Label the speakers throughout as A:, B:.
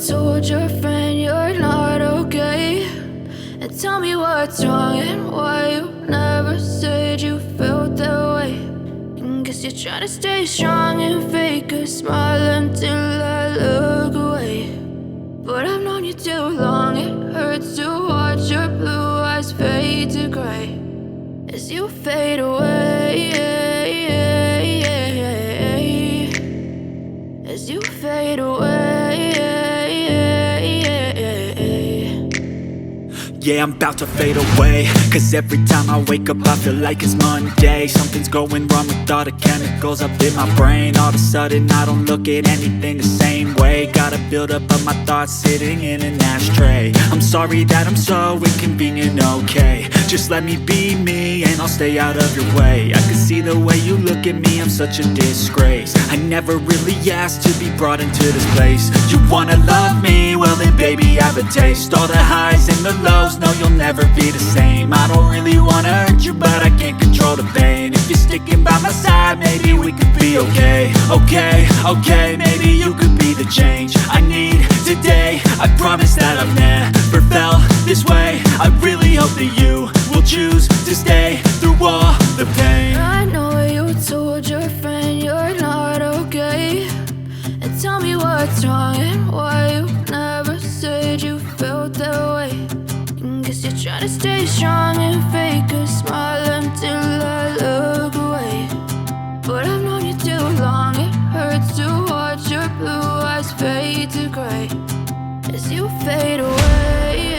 A: told your friend you're not okay, and tell me what's wrong and why you never said you felt that way. And guess you're trying to stay strong and fake a smile until I look away. But I've known you too long, it hurts to watch your blue eyes fade to gray as you fade away, as you fade away.
B: Yeah, I'm about to fade away, cause every time I wake up I feel like it's Monday. Something's going wrong with all the chemicals up in my brain. All of a sudden I don't look at anything the same way. Gotta build up of my thoughts sitting in an ashtray. I'm sorry that I'm so inconvenient, okay. Just let me be me and I'll stay out of your way. I can see the way you look at me, I'm such a disgrace. I never really asked to be brought into this place. You wanna love me? Well then baby I have a taste. All the highs and the lows, no you'll never be the same. I don't really wanna hurt you but I can't control the pain. If you're sticking by my side maybe we could be okay. Okay, maybe you could be the change I need today. I promise that I've never felt this way. I really hope that you will choose to stay through all the pain.
A: I know you told your friend you're not okay, and tell me what's wrong and why you never said you felt that way. And guess you're trying to stay strong and fake a smile until I look away. But I've known you too long, it hurts to watch your blue eyes fade to gray as you fade away,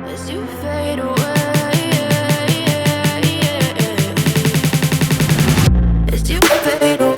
A: as you fade away, as you fade away.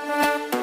A: Bye.